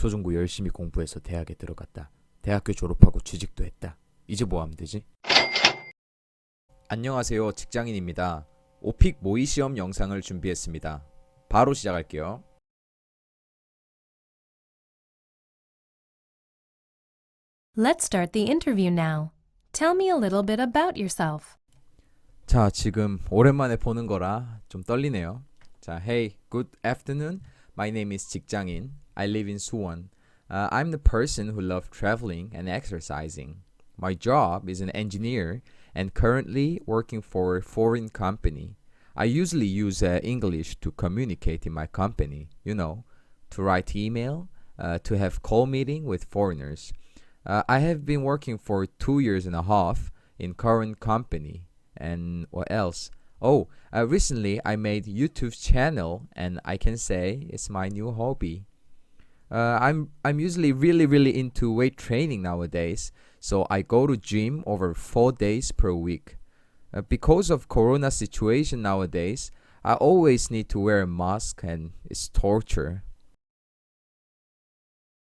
초중고 열심히 공부해서 대학에 들어갔다. 대학교 졸업하고 취직도 했다. 이제 뭐 하면 되지? 안녕하세요. 직장인입니다. 오픽 모의시험 영상을 준비했습니다. 바로 시작할게요. Let's start the interview now. Tell me a little bit about yourself. 자, 지금 오랜만에 보는 거라 좀 떨리네요. 자, hey, good afternoon. My name is 직장인. I live in Suwon. I'm the person who loves traveling and exercising. My job is an engineer and currently working for a foreign company. I usually use English to communicate in my company, to write email, to have call meeting with foreigners. I have been working for 2 years and a half in current company. And what else? Recently I made YouTube channel and I can say it's my new hobby. I'm usually really into weight training nowadays, so I go to gym over 4 days per week. Because of corona situation nowadays, I always need to wear a mask and it's torture.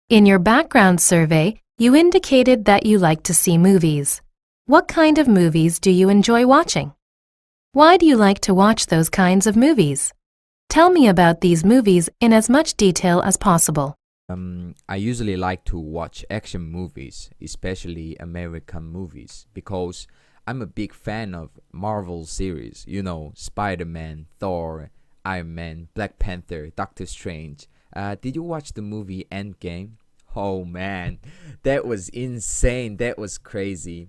In your background survey, you indicated that you like to see movies. What kind of movies do you enjoy watching? Why do you like to watch those kinds of movies? Tell me about these movies in as much detail as possible. I usually like to watch action movies, especially American movies, because I'm a big fan of Marvel series, Spider-Man, Thor, Iron Man, Black Panther, Doctor Strange. Did you watch the movie Endgame? Oh man, that was insane, that was crazy.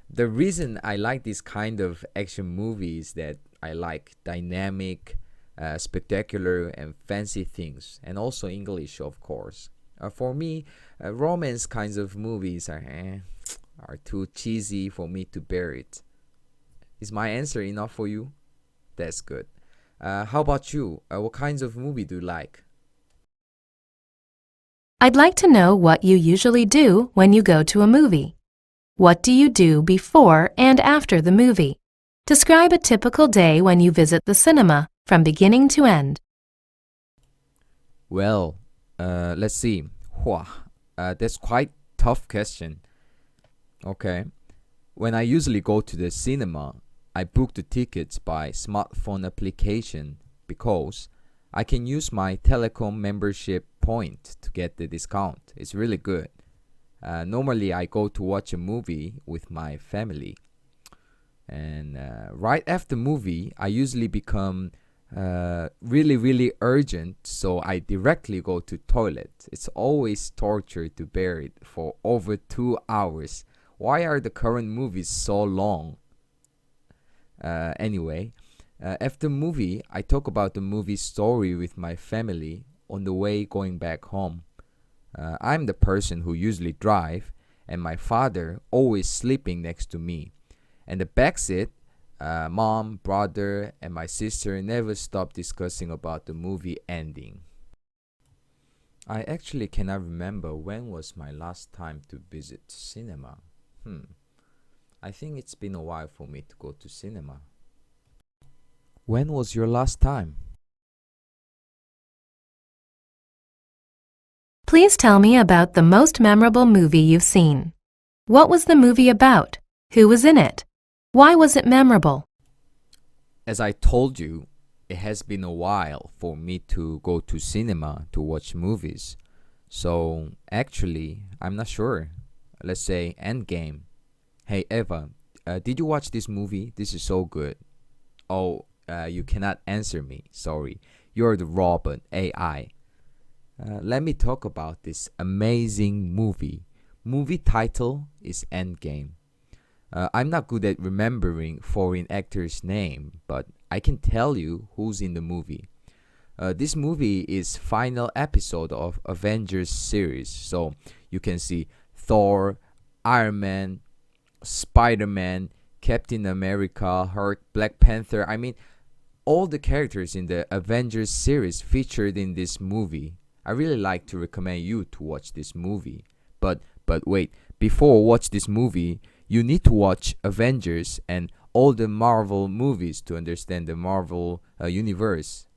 The reason I like this kind of action movies is that I like dynamic, spectacular and fancy things, and also English, of course. For me, romance kinds of movies are too cheesy for me to bear it. Is my answer enough for you? That's good. How about you? What kinds of movie do you like? I'd like to know what you usually do when you go to a movie. What do you do before and after the movie? Describe a typical day when you visit the cinema from beginning to end. Well, let's see. That's quite tough question. Okay. When I usually go to the cinema, I book the tickets by smartphone application because I can use my telecom membership point to get the discount. It's really good. Normally, I go to watch a movie with my family. And right after movie, I usually become really urgent, so I directly go to toilet. It's always torture to bear it for over 2 hours. Why are the current movies so long? Anyway, after movie, I talk about the movie story with my family on the way going back home. I'm the person who usually drive, and my father always sleeping next to me. And the backseat, mom, brother, and my sister never stop discussing about the movie ending. I actually cannot remember when was my last time to visit cinema. I think it's been a while for me to go to cinema. When was your last time? Please tell me about the most memorable movie you've seen. What was the movie about? Who was in it? Why was it memorable? As I told you, it has been a while for me to go to cinema to watch movies. So actually, I'm not sure. Let's say Endgame. Hey Eva, did you watch this movie? This is so good. You cannot answer me. Sorry. You're the robot AI. Let me talk about this amazing movie. Movie title is Endgame. I'm not good at remembering foreign actors' name, but I can tell you who's in the movie. This movie is final episode of Avengers series, so you can see Thor, Iron Man, Spider-Man, Captain America, Hulk, Black Panther. I mean, all the characters in the Avengers series featured in this movie. I really like to recommend you to watch this movie. But wait, before watch this movie, you need to watch Avengers and all the Marvel movies to understand the Marvel universe.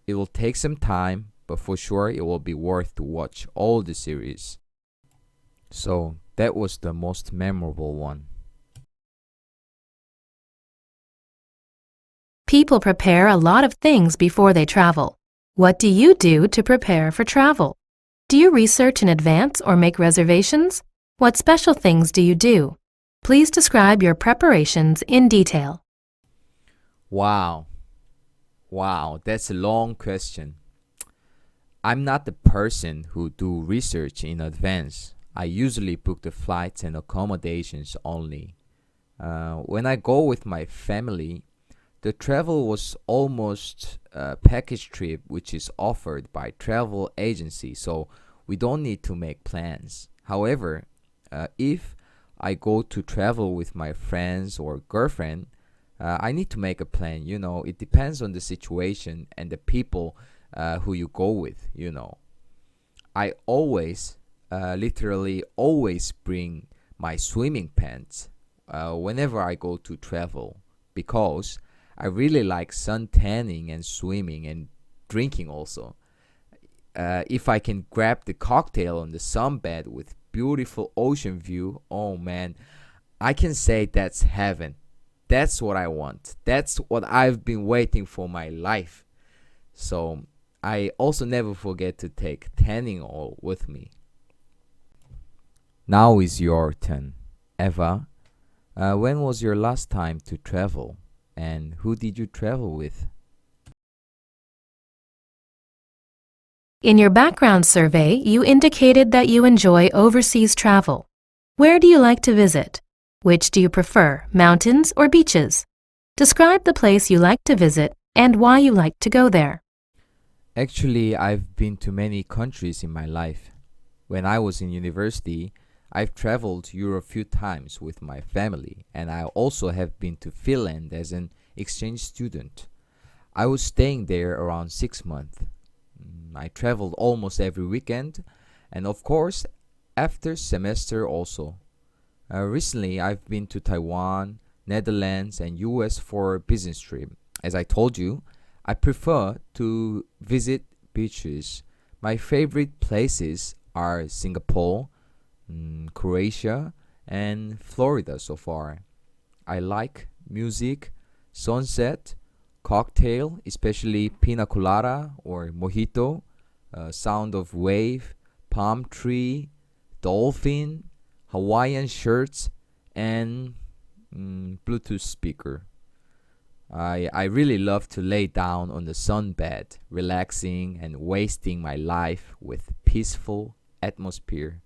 It will take some time, but for sure it will be worth to watch all the series. So that was the most memorable one. People prepare a lot of things before they travel. What do you do to prepare for travel? Do you research in advance or make reservations? What special things do you do? Please describe your preparations in detail. Wow, that's a long question. I'm not the person who do research in advance. I usually book the flights and accommodations only. When I go with my family, the travel was almost a package trip which is offered by travel agency, so we don't need to make plans. However, if I go to travel with my friends or girlfriend, I need to make a plan. It depends on the situation and the people who you go with. I always, literally always bring my swimming pants whenever I go to travel, because I really like sun tanning and swimming and drinking also. If I can grab the cocktail on the sunbed with beautiful ocean view, oh man, I can say that's heaven. That's what I want. That's what I've been waiting for my life. So I also never forget to take tanning oil with me. Now is your turn. Eva, when was your last time to travel? And who did you travel with? In your background survey, you indicated that you enjoy overseas travel. Where do you like to visit? Which do you prefer, mountains or beaches? Describe the place you like to visit and why you like to go there. Actually, I've been to many countries in my life. When I was in university, I've traveled Europe a few times with my family, and I also have been to Finland as an exchange student. I was staying there around 6 months. I traveled almost every weekend, and of course, after semester also. Recently, I've been to Taiwan, Netherlands, and US for a business trip. As I told you, I prefer to visit beaches. My favorite places are Singapore, Croatia, and Florida so far. I like music, sunset, cocktail, especially pina colada or mojito, sound of wave, palm tree, dolphin, Hawaiian shirts, and Bluetooth speaker. I really love to lay down on the sunbed, relaxing and wasting my life with peaceful atmosphere.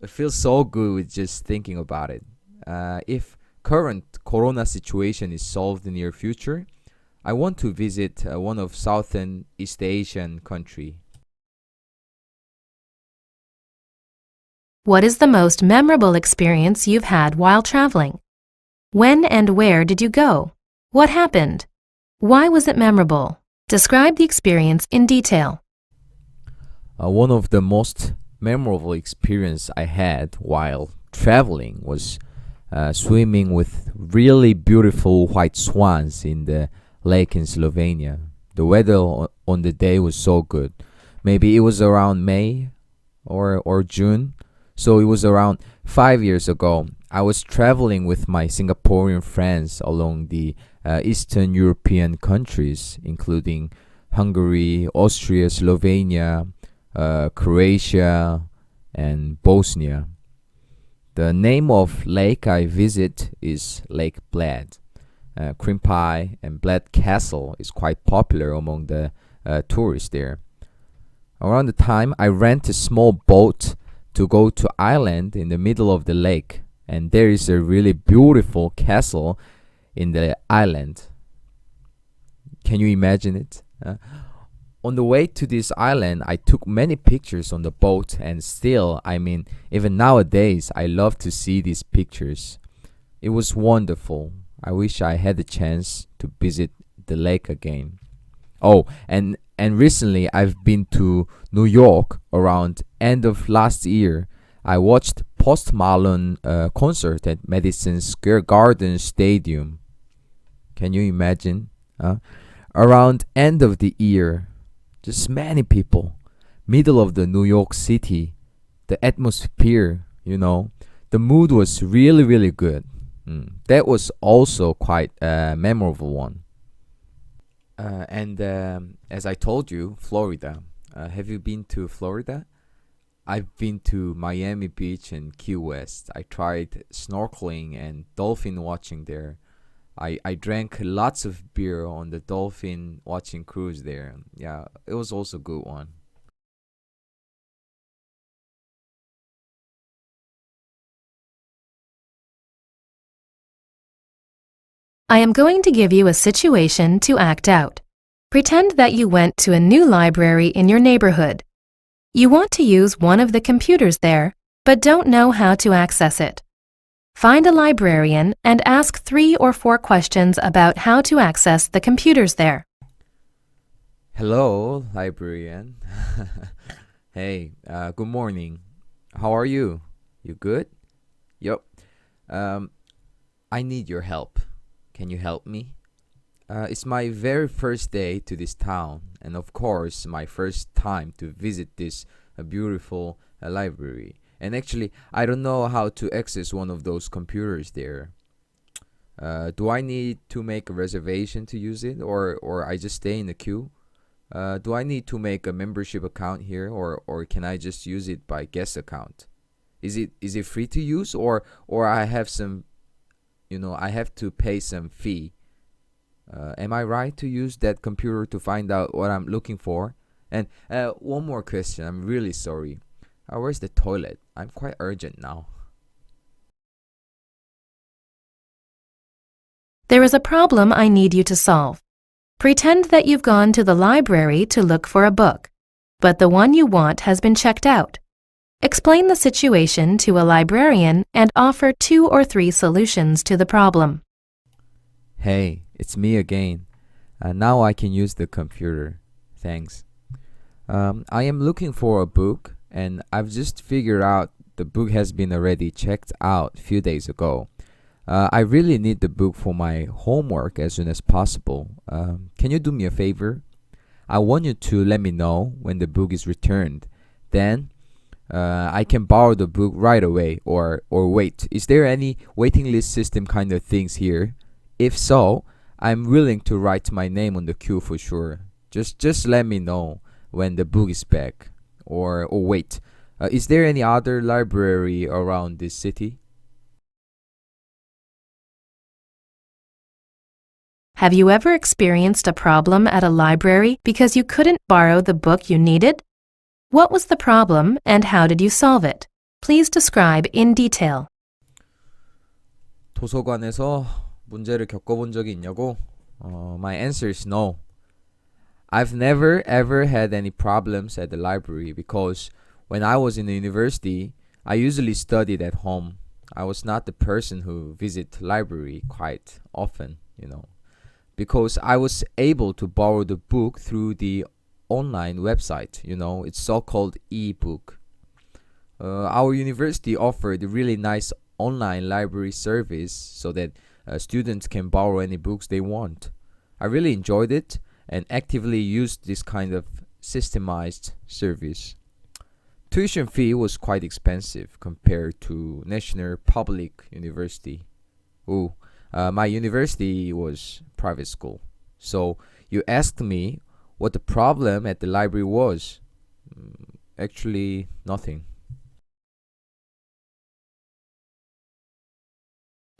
It feels so good with just thinking about it. If current corona situation is solved in the near future, I want to visit one of Southern East Asian country. What is the most memorable experience you've had while traveling? When and where did you go? What happened? Why was it memorable? Describe the experience in detail. One of the most memorable experience I had while traveling was swimming with really beautiful white swans in the lake in Slovenia. The weather on the day was so good. Maybe it was around May or June. So it was around 5 years ago. I was traveling with my Singaporean friends along the Eastern European countries, including Hungary, Austria, Slovenia, Croatia, and Bosnia. The name of lake I visit is Lake Bled. Cream pie and Bled Castle is quite popular among the tourists there. Around the time, I rent a small boat to go to island in the middle of the lake, and there is a really beautiful castle in the island. Can you imagine it? On the way to this island, I took many pictures on the boat, and still, even nowadays, I love to see these pictures. It was wonderful. I wish I had the chance to visit the lake again. Oh, and recently I've been to New York around end of last year. I watched Post Malone concert at Madison Square Garden Stadium. Can you imagine? Around end of the year, Just many people. Middle of the New York City. The atmosphere, the mood was really, really good. That was also quite a memorable one. And as I told you, Florida. Have you been to Florida? I've been to Miami Beach and Key West. I tried snorkeling and dolphin watching there. I drank lots of beer on the dolphin watching cruise there. Yeah, it was also a good one. I am going to give you a situation to act out. Pretend that you went to a new library in your neighborhood. You want to use one of the computers there, but don't know how to access it. Find a librarian and ask 3 or 4 questions about how to access the computers there. Hello, librarian. Hey, good morning. How are you? You good? Yup. I need your help. Can you help me? It's my very first day to this town, and of course, my first time to visit this beautiful library. And actually, I don't know how to access one of those computers there. Do I need to make a reservation to use it, or I just stay in the queue? Do I need to make a membership account here, or can I just use it by guest account? Is it free to use, or I have some, I have to pay some fee? Am I right to use that computer to find out what I'm looking for? And one more question. I'm really sorry. Where's the toilet? I'm quite urgent now. There is a problem I need you to solve. Pretend that you've gone to the library to look for a book, but the one you want has been checked out. Explain the situation to a librarian and offer 2 or 3 solutions to the problem. Hey, it's me again. Now I can use the computer. Thanks. I am looking for a book, and I've just figured out the book has been already checked out a few days ago. I really need the book for my homework as soon as possible. Can you do me a favor? I want you to let me know when the book is returned. Then I can borrow the book right away, or wait. Is there any waiting list system kind of things here? If so, I'm willing to write my name on the queue for sure. Just let me know when the book is back. Or wait, is there any other library around this city? Have you ever experienced a problem at a library because you couldn't borrow the book you needed? What was the problem and how did you solve it? Please describe in detail. 도서관에서 문제를 겪어본 적이 있냐고? My answer is no. I've never ever had any problems at the library because when I was in the university, I usually studied at home. I was not the person who visit library quite often, because I was able to borrow the book through the online website, it's so-called e-book. Our university offered a really nice online library service so that students can borrow any books they want. I really enjoyed it and actively used this kind of systemized service. Tuition fee was quite expensive compared to National Public University. My university was private school. So you asked me what the problem at the library was. Actually, nothing.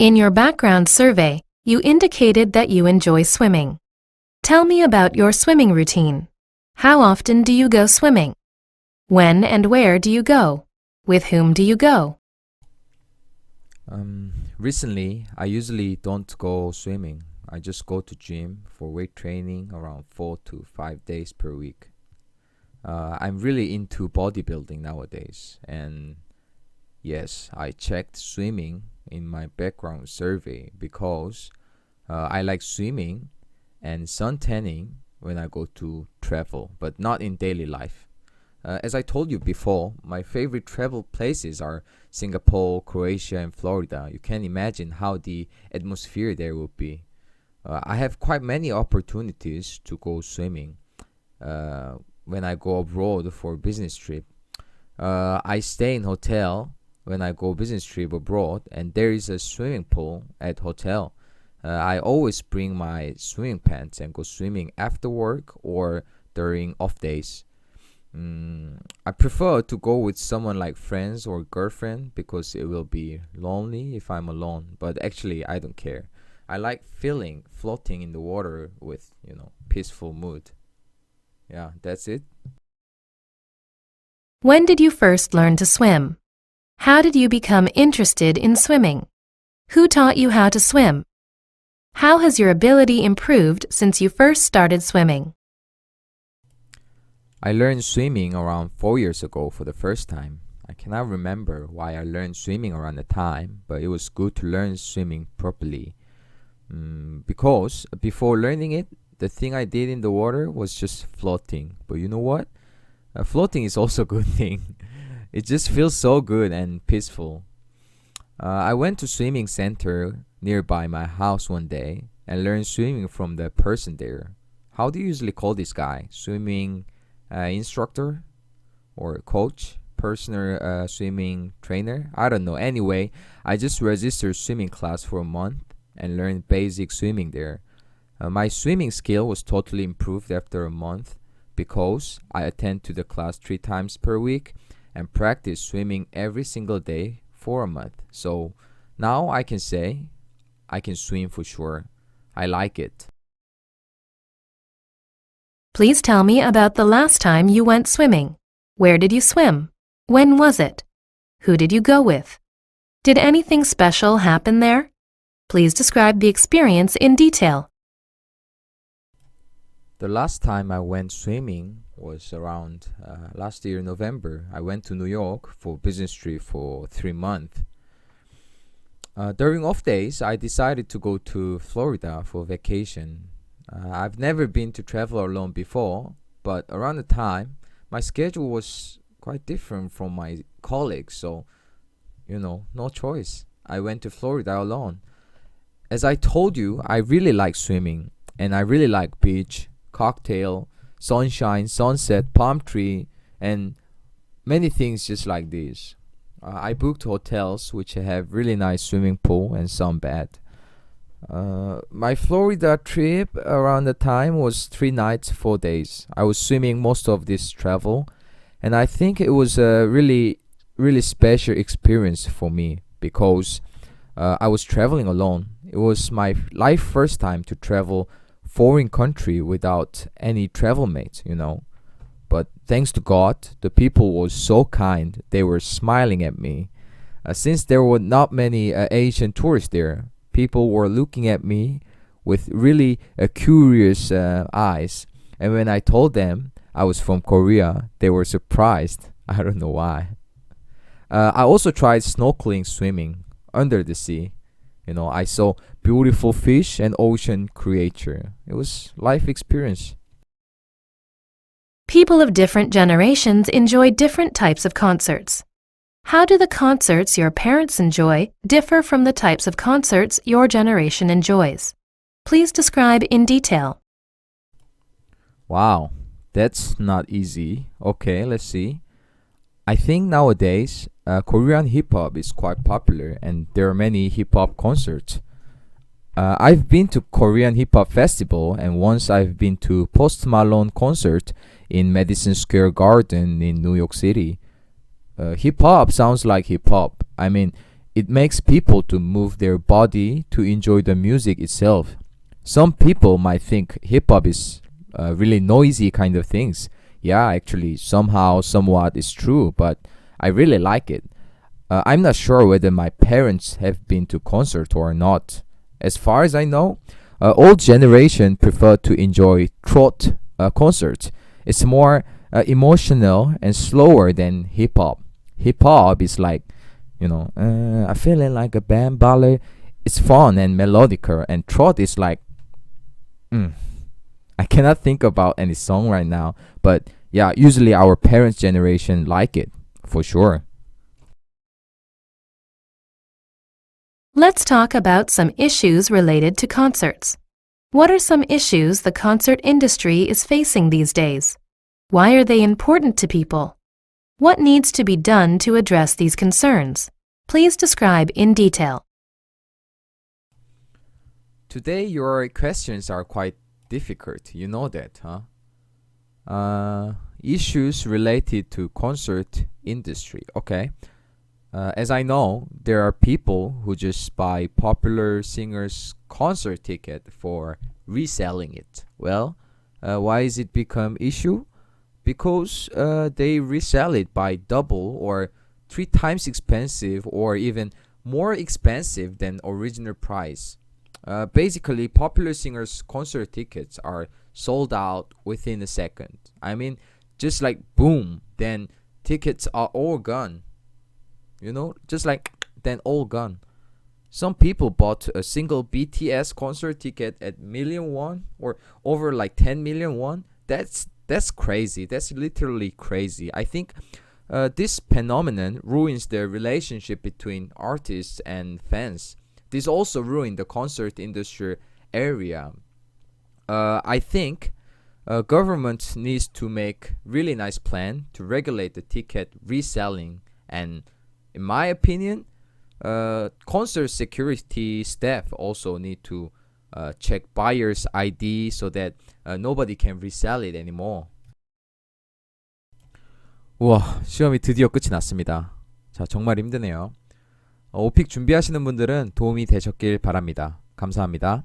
In your background survey, you indicated that you enjoy swimming. Tell me about your swimming routine. How often do you go swimming? When and where do you go? With whom do you go? Recently, I usually don't go swimming. I just go to gym for weight training around 4 to 5 days per week. I'm really into bodybuilding nowadays. And yes, I checked swimming in my background survey because I like swimming and sun tanning when I go to travel, but not in daily life. As I told you before, my favorite travel places are Singapore, Croatia, and Florida. You can imagine how the atmosphere there would be. I have quite many opportunities to go swimming. when I go abroad for business trip. I stay in hotel when I go business trip abroad, and there is a swimming pool at hotel. I always bring my swimming pants and go swimming after work or during off days. I prefer to go with someone like friends or girlfriend because it will be lonely if I'm alone. But actually, I don't care. I like feeling floating in the water with, peaceful mood. Yeah, that's it. When did you first learn to swim? How did you become interested in swimming? Who taught you how to swim? How has your ability improved since you first started swimming? I learned swimming around 4 years ago for the first time. I cannot remember why I learned swimming around the time, but it was good to learn swimming properly. Because before learning it, the thing I did in the water was just floating. But you know what? Floating is also a good thing. It just feels so good and peaceful. I went to swimming center nearby my house one day and learned swimming from the person there. How do you usually call this guy? Swimming instructor or coach? Personal swimming trainer? I don't know. Anyway, I just registered swimming class for a month and learned basic swimming there. My swimming skill was totally improved after a month because I attend to the class 3 times per week and practice swimming every single day for a month. So now I can say I can swim for sure. I like it. Please tell me about the last time you went swimming. Where did you swim? When was it? Who did you go with? Did anything special happen there? Please describe the experience in detail. The last time I went swimming was around last year November. I went to New York for business trip for 3 months. During off days, I decided to go to Florida for vacation. I've never been to travel alone before, but around the time, my schedule was quite different from my colleagues, so, no choice. I went to Florida alone. As I told you, I really like swimming, and I really like beach, cocktail, sunshine, sunset, palm tree, and many things just like this. I booked hotels which have really nice swimming pool and sunbed. My Florida trip around the time was 3 nights, 4 days. I was swimming most of this travel, and I think it was a really, really special experience for me because I was traveling alone. It was my life first time to travel foreign country without any travel mates, But thanks to God, the people were so kind. They were smiling at me. Since there were not many Asian tourists there, people were looking at me with really curious eyes. And when I told them I was from Korea, they were surprised. I don't know why. I also tried snorkeling swimming under the sea. I saw beautiful fish and ocean creature. It was life experience. People of different generations enjoy different types of concerts. How do the concerts your parents enjoy differ from the types of concerts your generation enjoys? Please describe in detail. Wow, that's not easy. Okay, let's see. I think nowadays Korean hip-hop is quite popular and there are many hip-hop concerts. I've been to Korean hip-hop festival and once I've been to Post Malone concert in Madison Square Garden in New York City. Hip-hop sounds like hip-hop. I mean, it makes people to move their body to enjoy the music itself. Some people might think hip-hop is really noisy kind of things. Yeah, actually, somehow, somewhat is true, but I really like it. I'm not sure whether my parents have been to concert or not. As far as I know, old generation prefer to enjoy trot concerts. It's more emotional and slower than hip-hop. Hip-hop is like, I'm feeling like a band ballad. It's fun and melodic, and trot is like, I cannot think about any song right now, but yeah, usually our parents' generation like it, for sure. Let's talk about some issues related to concerts. What are some issues the concert industry is facing these days? Why are they important to people? What needs to be done to address these concerns? Please describe in detail. Today your questions are quite difficult. You know that, huh? Issues related to concert industry. Okay. As I know, there are people who just buy popular singers' concert ticket for reselling it. Well, why is it become issue? Because they resell it by double or 3 times expensive or even more expensive than original price. Basically, popular singers' concert tickets are sold out within a second. I mean, just like boom, then tickets are all gone. You know, just like then all gone. Some people bought a single BTS concert ticket at million won or over like 10 million won. That's crazy. That's literally crazy. I think this phenomenon ruins the relationship between artists and fans. This also ruined the concert industry area. I think government needs to make really nice plan to regulate the ticket reselling, and in my opinion, concert security staff also need to check buyer's ID so that nobody can resell it anymore. 우와, 시험이 드디어 끝이 났습니다. 자, 정말 힘드네요. 오픽 준비하시는 분들은 도움이 되셨길 바랍니다. 감사합니다.